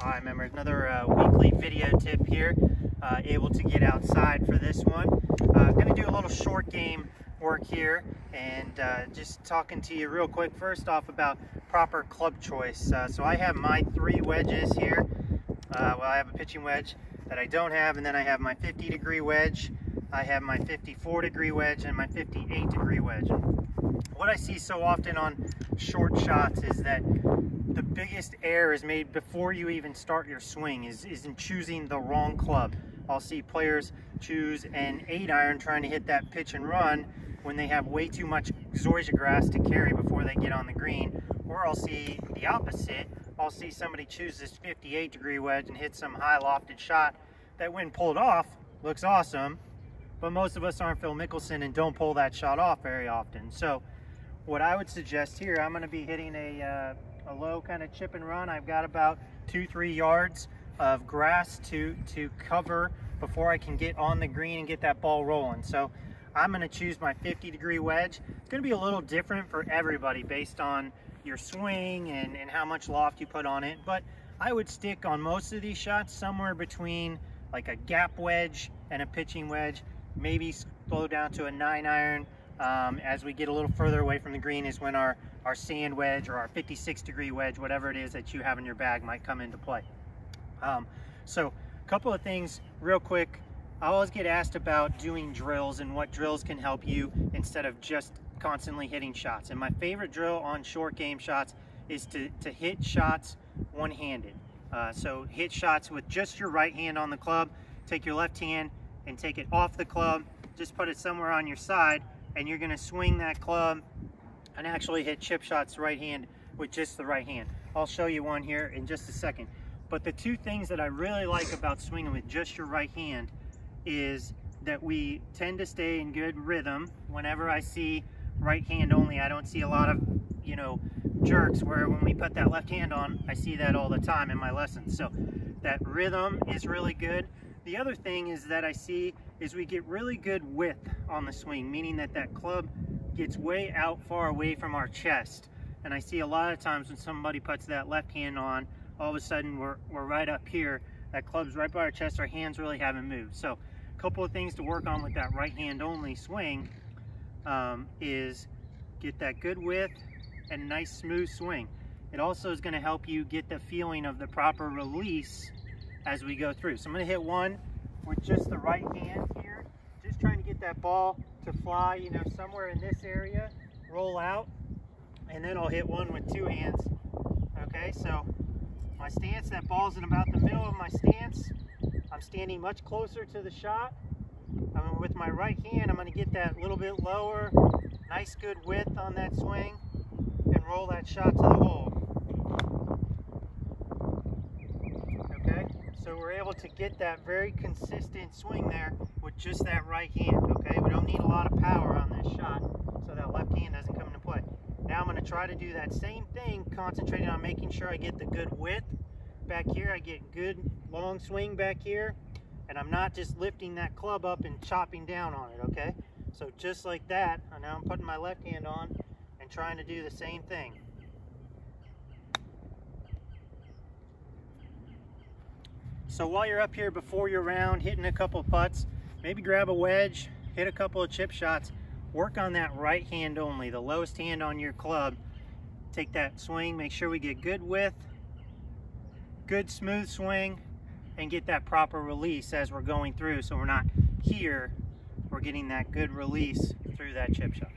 Hi members, another weekly video tip here. Able to get outside for this one. Going to do a little short game work here and just talking to you real quick first off about proper club choice. So I have my 3 wedges here. Well, I have a pitching wedge that I don't have, and then I have my 50-degree wedge, I have my 54-degree wedge, and my 58-degree wedge. What I see so often on short shots is that the biggest error is made before you even start your swing is in choosing the wrong club. I'll see players choose an 8-iron trying to hit that pitch and run when they have way too much zoysia grass to carry before they get on the green. Or I'll see the opposite. I'll see somebody choose this 58-degree wedge and hit some high lofted shot that when pulled off looks awesome, but most of us aren't Phil Mickelson and don't pull that shot off very often. So what I would suggest here, I'm going to be hitting a low kind of chip and run. I've got about 2-3 yards of grass to cover before I can get on the green and get that ball rolling. So I'm going to choose my 50-degree wedge. It's going to be a little different for everybody based on your swing and how much loft you put on it, but I would stick on most of these shots somewhere between like a gap wedge and a pitching wedge, maybe slow down to a 9-iron. As we get a little further away from the green is when our sand wedge or our 56-degree wedge, whatever it is that you have in your bag, might come into play. So a couple of things real quick. I always get asked about doing drills and what drills can help you instead of just constantly hitting shots. And my favorite drill on short game shots is to hit shots one-handed. So hit shots with just your right hand on the club, take your left hand and take it off the club, just put it somewhere on your side, and you're going to swing that club and actually hit chip shots right hand with just the right hand. I'll show you one here in just a second. But the 2 things that I really like about swinging with just your right hand is that we tend to stay in good rhythm. Whenever I see right hand only, I don't see a lot of, jerks, where when we put that left hand on, I see that all the time in my lessons. So that rhythm is really good. The other thing is that I see is we get really good width on the swing, meaning that that club gets way out far away from our chest. And I see a lot of times when somebody puts that left hand on, all of a sudden we're right up here, that club's right by our chest, our hands really haven't moved. So a couple of things to work on with that right hand only swing is get that good width and nice smooth swing. It also is going to help you get the feeling of the proper release as we go through. So I'm going to hit one with just the right hand here, just trying to get that ball to fly, somewhere in this area, roll out, and then I'll hit one with 2 hands. Okay, so my stance, that ball's in about the middle of my stance. I'm standing much closer to the shot. With my right hand, I'm going to get that little bit lower, nice good width on that swing, and roll that shot to the hole. Okay, so we're able to get that very consistent swing there with just that right hand. Okay, we don't need a lot of power on this shot, so that left hand doesn't come into play. Now I'm going to try to do that same thing, concentrating on making sure I get the good width back here. I get good long swing back here, and I'm not just lifting that club up and chopping down on it. Okay, so just like that, and now I'm putting my left hand on and trying to do the same thing. So while you're up here before your round, hitting a couple putts, maybe grab a wedge, hit a couple of chip shots, work on that right hand only, the lowest hand on your club. Take that swing, make sure we get good width, good smooth swing, and get that proper release as we're going through, so we're not here, we're getting that good release through that chip shot.